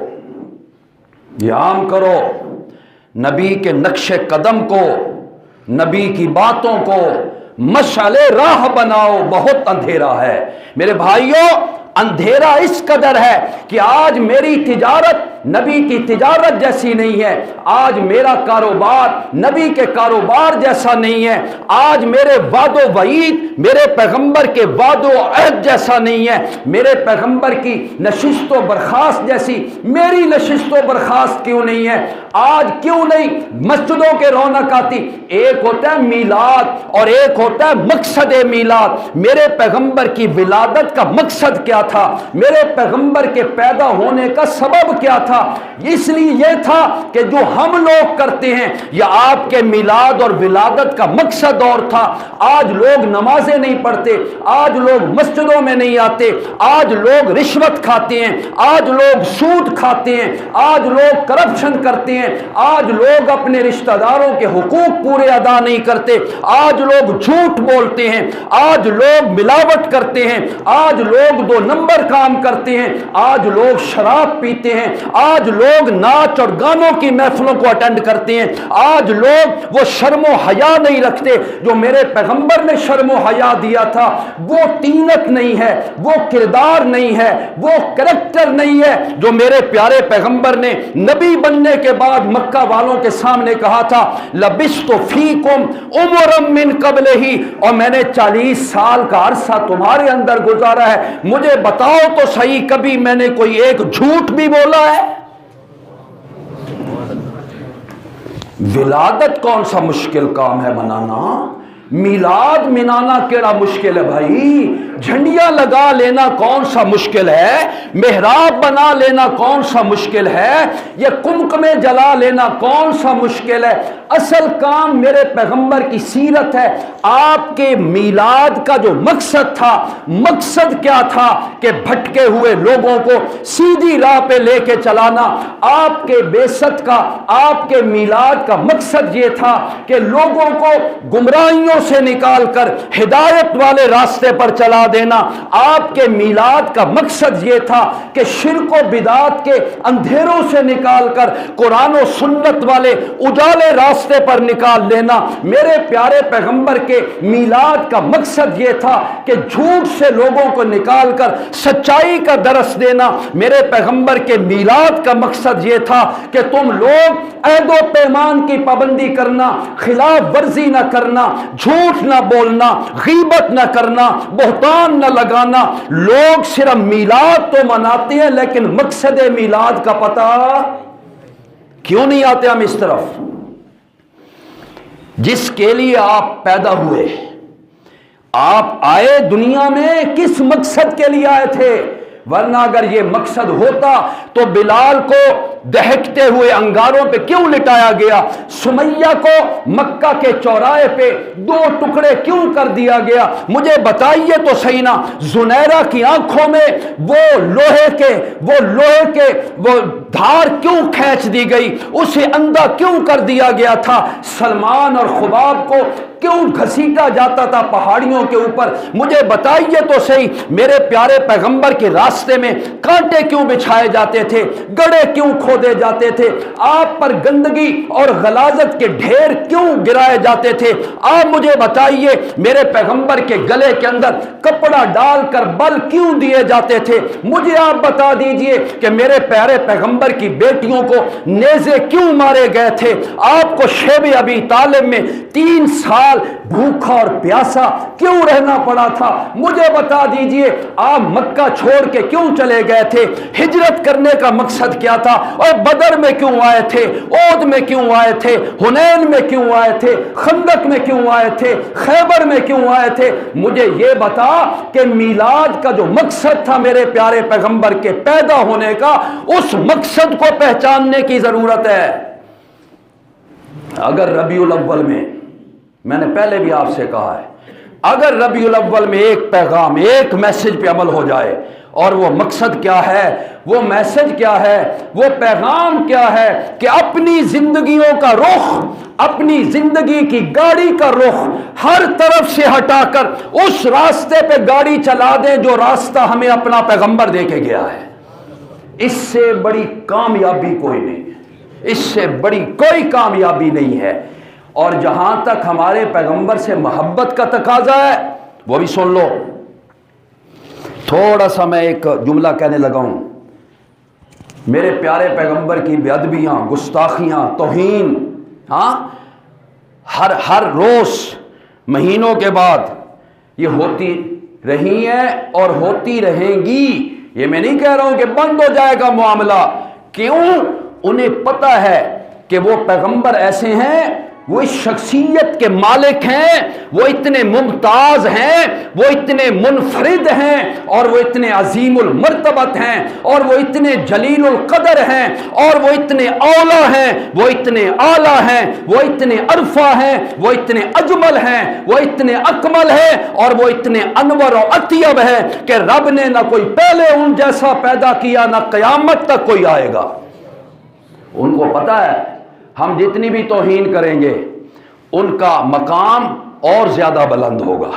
یہ عام کرو. نبی کے نقش قدم کو, نبی کی باتوں کو مشعل راہ بناؤ. بہت اندھیرا ہے میرے بھائیوں, اندھیرا اس قدر ہے کہ آج میری تجارت نبی کی تجارت جیسی نہیں ہے. آج میرا کاروبار نبی کے کاروبار جیسا نہیں ہے. آج میرے وعد و وعید میرے پیغمبر کے وعد و عہد جیسا نہیں ہے. میرے پیغمبر کی نشست و برخاست جیسی میری نشست و برخاست کیوں نہیں ہے؟ آج کیوں نہیں مسجدوں کے رونق آتی؟ ایک ہوتا ہے میلاد اور ایک ہوتا ہے مقصد میلاد. میرے پیغمبر کی ولادت کا مقصد کیا تھا؟ میرے پیغمبر کے پیدا ہونے کا سبب کیا تھا؟ اس لیے یہ تھا کہ جو ہم لوگ کرتے ہیں یا آپ کے میلاد اور ولادت کا مقصد اور تھا. آج لوگ نمازیں نہیں پڑھتے, آج لوگ مسجدوں میں نہیں آتے, آج لوگ رشوت کھاتے ہیں, آج لوگ سود کھاتے ہیں, آج لوگ کرپشن کرتے ہیں, آج لوگ اپنے رشتہ داروں کے حقوق پورے ادا نہیں کرتے, آج لوگ جھوٹ بولتے ہیں, آج لوگ ملاوٹ کرتے ہیں, آج لوگ دو نمبر کام کرتے ہیں, آج لوگ شراب پیتے ہیں, آج لوگ ناچ اور گانوں کی محفلوں کو اٹینڈ کرتے ہیں, آج لوگ وہ شرم و حیا نہیں رکھتے جو میرے پیغمبر نے شرم و حیا دیا تھا. وہ طینت نہیں ہے, وہ کردار نہیں ہے, وہ کریکٹر نہیں ہے جو میرے پیارے پیغمبر نے نبی بننے کے بعد مکہ والوں کے سامنے کہا تھا, لبثت فیکم عمرا من قبلہ, اور میں نے 40 سال کا عرصہ تمہارے اندر گزارا ہے. مجھے بتاؤ تو صحیح کبھی میں نے کوئی ایک جھوٹ بھی بولا ہے؟ ولادت کون سا مشکل کام ہے منانا؟ میلاد منانا کیڑا مشکل ہے بھائی؟ جھنڈیاں لگا لینا کون سا مشکل ہے؟ محراب بنا لینا کون سا مشکل ہے؟ یہ قمقمے جلا لینا کون سا مشکل ہے؟ اصل کام میرے پیغمبر کی سیرت ہے. آپ کے میلاد کا جو مقصد تھا, مقصد کیا تھا کہ بھٹکے ہوئے لوگوں کو سیدھی راہ پہ لے کے چلانا. آپ کے بعثت کا, آپ کے میلاد کا مقصد یہ تھا کہ لوگوں کو گمراہیوں سے نکال کر ہدایت والے راستے پر چلا دینا. آپ کے میلاد کا مقصد یہ تھا کہ شرک و بدعت کے اندھیروں سے نکال کر قرآن و سنت والے اجالے راستے پر نکال لینا. میرے پیارے پیغمبر کے میلاد کا مقصد یہ تھا کہ جھوٹ سے لوگوں کو نکال کر سچائی کا درس دینا. میرے پیغمبر کے میلاد کا مقصد یہ تھا کہ تم لوگ عہد و پیمان کی پابندی کرنا, خلاف ورزی نہ کرنا, جھوٹ نہ بولنا, غیبت نہ کرنا, بہتان نہ لگانا. لوگ صرف میلاد تو مناتے ہیں لیکن مقصد میلاد کا پتہ کیوں نہیں آتے ہم اس طرف؟ جس کے لیے آپ پیدا ہوئے, آپ آئے دنیا میں کس مقصد کے لیے آئے تھے؟ ورنہ اگر یہ مقصد ہوتا تو بلال کو دہکتے ہوئے انگاروں پہ کیوں لٹایا گیا؟ سمیہ کو مکہ کے چوراہے پہ 2 ٹکڑے کیوں کر دیا گیا؟ مجھے بتائیے تو صحیح نا. زنیرہ کی آنکھوں میں وہ لوہے کے دھار کیوں کھینچ دی گئی؟ اسے اندھا کیوں کر دیا گیا تھا؟ سلمان اور خباب کو کیوں گھسیٹا جاتا تھا پہاڑیوں کے اوپر؟ مجھے بتائیے تو صحیح. میرے پیارے پیغمبر کے راستے میں کانٹے کیوں بچھائے جاتے تھے؟ گڑھے کیوں کھودے جاتے تھے؟ آپ پر گندگی اور غلاظت کے ڈھیر کیوں گرائے جاتے تھے؟ آپ مجھے بتائیے میرے پیغمبر کے گلے کے اندر کپڑا ڈال کر بل کیوں دیے جاتے تھے؟ مجھے آپ بتا دیجئے کہ میرے پیارے پیغمبر کی بیٹیوں کو نیزے کیوں مارے گئے تھے؟ آپ کو شیب ابی طالب میں 3 سال بھوکا اور پیاسا کیوں رہنا پڑا تھا؟ مجھے بتا دیجئے آپ مکہ چھوڑ کے کیوں چلے گئے تھے؟ ہجرت کرنے کا مقصد کیا تھا؟ اور بدر میں کیوں آئے تھے؟ احد میں کیوں آئے تھے؟ حنین میں کیوں آئے تھے؟ خندق میں کیوں آئے تھے؟ خیبر میں کیوں آئے تھے؟ مجھے یہ بتا کہ میلاد کا جو مقصد تھا میرے پیارے پیغمبر کے پیدا ہونے کا, اس مقصد کو پہچاننے کی ضرورت ہے. اگر ربیع الاول میں نے پہلے بھی آپ سے کہا ہے, اگر ربیع الاول میں ایک پیغام, ایک میسج پہ عمل ہو جائے اور وہ مقصد کیا ہے، وہ میسج کیا ہے، وہ پیغام کیا ہے کہ اپنی زندگیوں کا رخ، اپنی زندگی کی گاڑی کا رخ ہر طرف سے ہٹا کر اس راستے پہ گاڑی چلا دیں جو راستہ ہمیں اپنا پیغمبر دے کے گیا ہے۔ اس سے بڑی کامیابی کوئی نہیں ہے، اس سے بڑی کوئی کامیابی نہیں ہے۔ اور جہاں تک ہمارے پیغمبر سے محبت کا تقاضا ہے وہ بھی سن لو۔ تھوڑا سا میں ایک جملہ کہنے لگا ہوں، میرے پیارے پیغمبر کی بے ادبیاں، گستاخیاں، توہین ہر روز مہینوں کے بعد یہ ہوتی رہی ہیں اور ہوتی رہیں گی۔ یہ میں نہیں کہہ رہا ہوں کہ بند ہو جائے گا معاملہ، کیوں؟ انہیں پتہ ہے کہ وہ پیغمبر ایسے ہیں، وہ اس شخصیت کے مالک ہیں، وہ اتنے ممتاز ہیں، وہ اتنے منفرد ہیں، اور وہ اتنے عظیم المرتبت ہیں، اور وہ اتنے جلیل القدر ہیں، اور وہ اتنے اولا ہیں، وہ اتنے اعلیٰ ہیں، وہ اتنے ارفع ہیں، وہ اتنے اجمل ہیں، وہ اتنے اکمل ہیں، اور وہ اتنے انور و اطیب ہیں کہ رب نے نہ کوئی پہلے ان جیسا پیدا کیا، نہ قیامت تک کوئی آئے گا۔ ان کو پتہ ہے ہم جتنی بھی توہین کریں گے ان کا مقام اور زیادہ بلند ہوگا،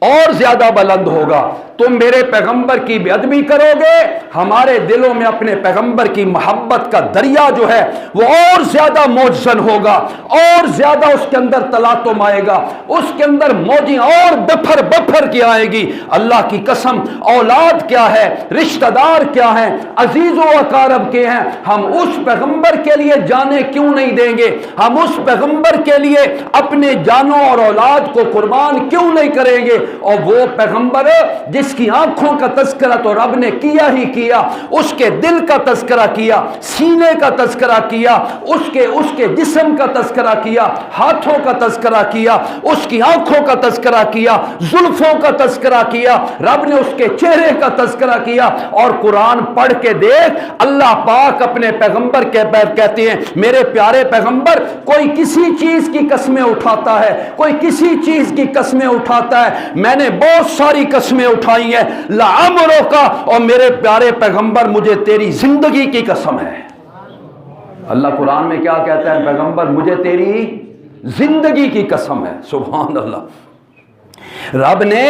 اور زیادہ بلند ہوگا۔ تم میرے پیغمبر کی بے ادبی کرو گے، ہمارے دلوں میں اپنے پیغمبر کی محبت کا دریا جو ہے وہ اور زیادہ موجزن ہوگا، اور زیادہ اس کے اندر تلاطم آئے گا، اس کے اندر موجیں اور بفر کی آئے گی۔ اللہ کی قسم، اولاد کیا ہے، رشتہ دار کیا ہیں، عزیز و اقارب کے ہیں، ہم اس پیغمبر کے لیے جانیں کیوں نہیں دیں گے؟ ہم اس پیغمبر کے لیے اپنے جانوں اور اولاد کو قربان کیوں نہیں کریں گے؟ اور وہ پیغمبر جس کی آنکھوں کا تذکرہ تو رب نے کیا ہی کیا، اس کے دل کا تذکرہ کیا، سینے کا تذکرہ کیا، اس کے جسم کا تذکرہ کیا، ہاتھوں کا تذکرہ کیا، اس کی آنکھوں کا تذکرہ کیا، زلفوں کا تذکرہ کیا، رب نے اس کے چہرے کا تذکرہ کیا۔ اور قرآن پڑھ کے دیکھ، اللہ پاک اپنے پیغمبر کے کہتے ہیں میرے پیارے پیغمبر، کوئی کسی چیز کی قسمیں اٹھاتا ہے، کوئی کسی چیز کی قسمیں اٹھاتا ہے، میں نے بہت ساری قسمیں اٹھائی ہیں، لعمرو کا، اور میرے پیارے پیغمبر مجھے تیری زندگی کی قسم ہے۔ اللہ قرآن میں کیا کہتا ہے؟ پیغمبر مجھے تیری زندگی کی قسم ہے۔ سبحان اللہ، رب نے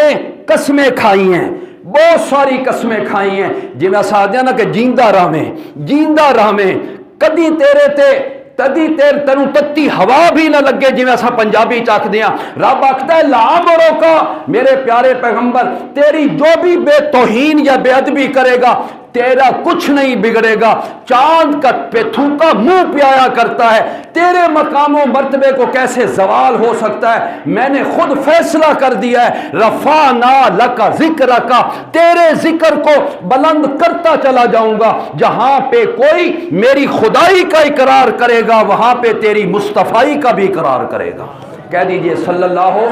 قسمیں کھائی ہیں، بہت ساری قسمیں کھائی ہیں، جی میں ساتھ نا کہ جیندہ راہ میں کدی تیرے تے تدی تیر تنو تتی ہوا بھی نہ لگے، جی میں سا پنجابی چاک دیاں۔ رب آکھتا ہے لعمرو کا، میرے پیارے پیغمبر تیری جو بھی بے توہین یا بے ادبی کرے گا تیرا کچھ نہیں بگڑے گا، چاند کا پہ تھوکا منہ پہ آیا کرتا ہے، تیرے مقام و مرتبے کو کیسے زوال ہو سکتا ہے؟ میں نے خود فیصلہ کر دیا ہے، رفعنا لک ذکرک، تیرے ذکر کو بلند کرتا چلا جاؤں گا، جہاں پہ کوئی میری خدائی کا اقرار کرے گا وہاں پہ تیری مصطفائی کا بھی اقرار کرے گا۔ کہہ دیجئے صلی اللہ ہو۔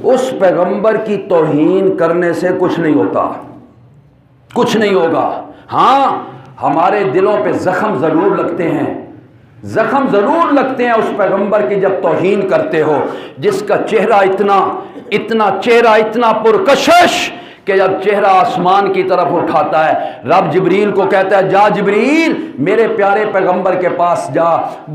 اس پیغمبر کی توہین کرنے سے کچھ نہیں ہوتا، کچھ نہیں ہوگا۔ ہاں ہمارے دلوں پہ زخم ضرور لگتے ہیں، زخم ضرور لگتے ہیں اس پیغمبر کی جب توہین کرتے ہو، جس کا چہرہ اتنا پرکشش کہ جب چہرہ آسمان کی طرف اٹھاتا ہے، رب جبریل کو کہتا ہے جا جبریل میرے پیارے پیغمبر کے پاس جا،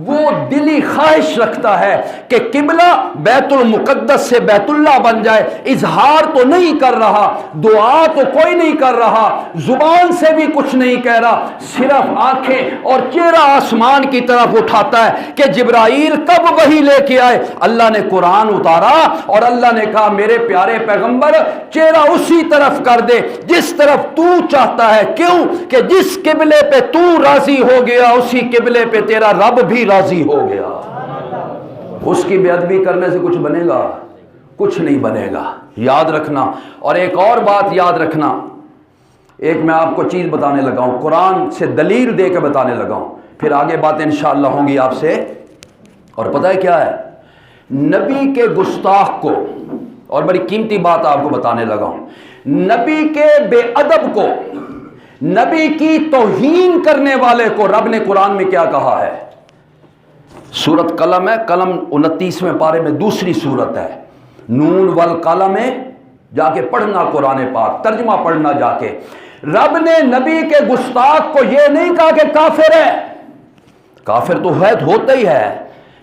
وہ دلی خواہش رکھتا ہے کہ قبلہ بیت المقدس سے بیت اللہ بن جائے، اظہار تو نہیں کر رہا، دعا تو کوئی نہیں کر رہا، زبان سے بھی کچھ نہیں کہہ رہا، صرف آنکھیں اور چہرہ آسمان کی طرف اٹھاتا ہے کہ جبرائیل کب وحی لے کے آئے۔ اللہ نے قرآن اتارا اور اللہ نے کہا میرے پیارے پیغمبر چہرہ اسی طرف کر دے جس طرف تو چاہتا ہے، کیوں کہ جس قبلے پہ تو راضی ہو گیا اسی قبلے پہ تیرا رب بھی راضی ہو گیا۔ اس کی بے ادبی کرنے سے کچھ بنے گا؟ کچھ نہیں بنے گا، یاد رکھنا۔ اور ایک اور بات یاد رکھنا، ایک میں آپ کو چیز بتانے لگا ہوں، قرآن سے دلیل دے کے بتانے لگا ہوں، پھر آگے باتیں انشاءاللہ ہوں گی آپ سے۔ اور پتہ ہے کیا ہے؟ نبی کے گستاخ کو، اور بڑی قیمتی بات آپ کو بتانے لگا ہوں، نبی کے بے ادب کو، نبی کی توہین کرنے والے کو رب نے قرآن میں کیا کہا ہے؟ سورت قلم ہے، قلم 29ویں پارے میں دوسری سورت ہے، نون والقلم جا کے پڑھنا قرآن پاک، ترجمہ پڑھنا جا کے۔ رب نے نبی کے گستاخ کو یہ نہیں کہا کہ کافر ہے، کافر تو ہے، ہوتا ہی ہے،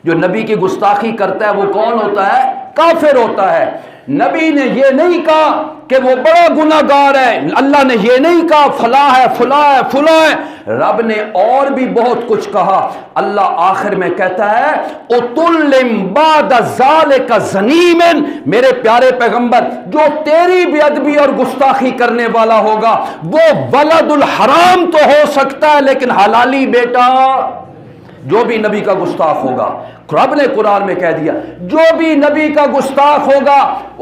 جو نبی کی گستاخی کرتا ہے وہ کون ہوتا ہے؟ کافر ہوتا ہے۔ نبی نے یہ نہیں کہا کہ وہ بڑا گناہگار ہے، اللہ نے یہ نہیں کہا فلاں ہے فلاں ہے فلاں ہے، رب نے اور بھی بہت کچھ کہا۔ اللہ آخر میں کہتا ہے اُتُلِّم بَعْدَ ذَلِكَ زَنِیمٍ، میرے پیارے پیغمبر جو تیری بے ادبی اور گستاخی کرنے والا ہوگا وہ ولد الحرام تو ہو سکتا ہے لیکن حلالی بیٹا، جو بھی نبی کا گستاخ ہوگا، رب نے قرآن میں کہہ دیا جو بھی نبی کا گستاخ ہوگا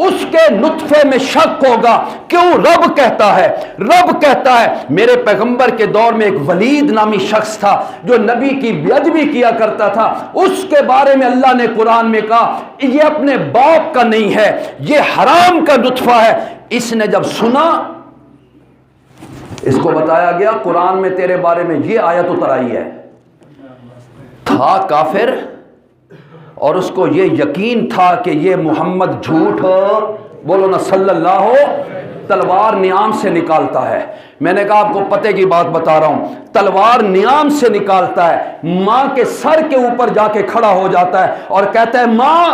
اس کے نطفے میں شک ہوگا۔ کیوں؟ رب کہتا ہے، رب کہتا ہے۔ میرے پیغمبر کے دور میں ایک ولید نامی شخص تھا جو نبی کی بے ادبی کیا کرتا تھا، اس کے بارے میں اللہ نے قرآن میں کہا یہ اپنے باپ کا نہیں ہے، یہ حرام کا نطفہ ہے۔ اس نے جب سنا، اس کو بتایا گیا قرآن میں تیرے بارے میں یہ آیت اتر آئی ہے، تھا کافر اور اس کو یہ یقین تھا کہ یہ محمد جھوٹ ہو، بولو نا صلی اللہ ہو، تلوار نیام سے نکالتا ہے۔ میں نے کہا آپ کو پتے کی بات بتا رہا ہوں، تلوار نیام سے نکالتا ہے، ماں کے سر کے اوپر جا کے کھڑا ہو جاتا ہے اور کہتا ہے ماں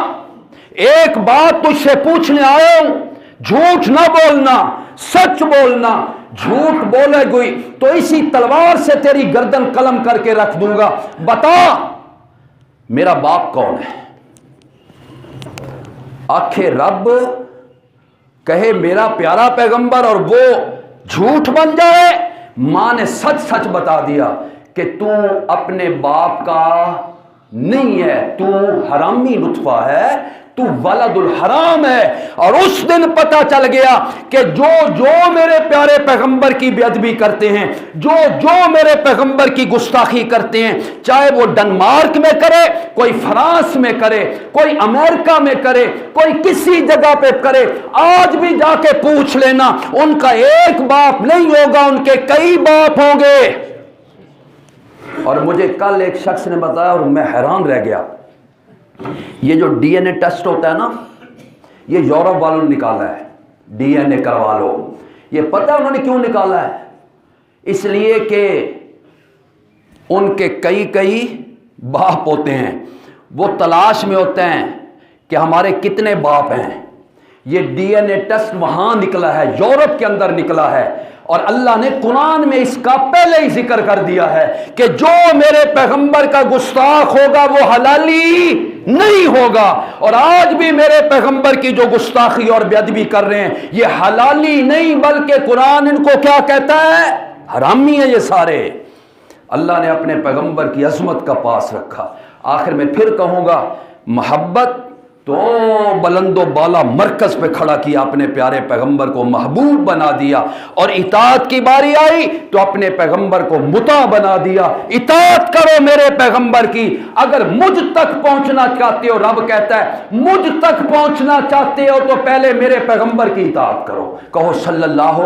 ایک بات تجھ سے پوچھنے آیا ہوں، جھوٹ نہ بولنا، سچ بولنا، جھوٹ بولے گئی تو اسی تلوار سے تیری گردن قلم کر کے رکھ دوں گا، بتا میرا باپ کون ہے؟ آخر رب کہے میرا پیارا پیغمبر اور وہ جھوٹ بن جائے۔ ماں نے سچ سچ بتا دیا کہ تو اپنے باپ کا نہیں ہے، تو حرامی نطفہ ہے، تو ولد الحرام ہے۔ اور اس دن پتہ چل گیا کہ جو میرے پیارے پیغمبر کی بے ادبی کرتے ہیں، جو میرے پیغمبر کی گستاخی کرتے ہیں، چاہے وہ ڈنمارک میں کرے، کوئی فرانس میں کرے، کوئی امریکہ میں کرے، کوئی کسی جگہ پہ کرے، آج بھی جا کے پوچھ لینا ان کا ایک باپ نہیں ہوگا، ان کے کئی باپ ہوں گے۔ اور مجھے کل ایک شخص نے بتایا اور میں حیران رہ گیا، یہ جو ڈی این اے ٹیسٹ ہوتا ہے نا، یہ یورپ والوں نے نکالا ہے، ڈی این اے کروا لو۔ یہ پتہ ہے انہوں نے کیوں نکالا ہے؟ اس لیے کہ ان کے کئی باپ ہوتے ہیں، وہ تلاش میں ہوتے ہیں کہ ہمارے کتنے باپ ہیں۔ یہ ڈی این اے ٹیسٹ وہاں نکلا ہے، یورپ کے اندر نکلا ہے، اور اللہ نے قرآن میں اس کا پہلے ہی ذکر کر دیا ہے کہ جو میرے پیغمبر کا گستاخ ہوگا وہ حلالی نہیں ہوگا۔ اور آج بھی میرے پیغمبر کی جو گستاخی اور بے ادبی کر رہے ہیں یہ حلالی نہیں بلکہ قرآن ان کو کیا کہتا ہے؟ حرامی ہے یہ سارے۔ اللہ نے اپنے پیغمبر کی عظمت کا پاس رکھا۔ آخر میں پھر کہوں گا، محبت تو بلند و بالا مرکز پہ کھڑا کیا، اپنے پیارے پیغمبر کو محبوب بنا دیا، اور اطاعت کی باری آئی تو اپنے پیغمبر کو مطاع بنا دیا۔ اطاعت کرو میرے پیغمبر کی، اگر مجھ تک پہنچنا چاہتے ہو، رب کہتا ہے مجھ تک پہنچنا چاہتے ہو تو پہلے میرے پیغمبر کی اطاعت کرو، کہو صلی اللہ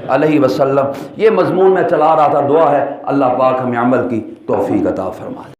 علیہ وسلم۔ یہ مضمون میں چلا رہا تھا، دعا ہے اللہ پاک ہمیں عمل کی توفیق عطا فرما دے۔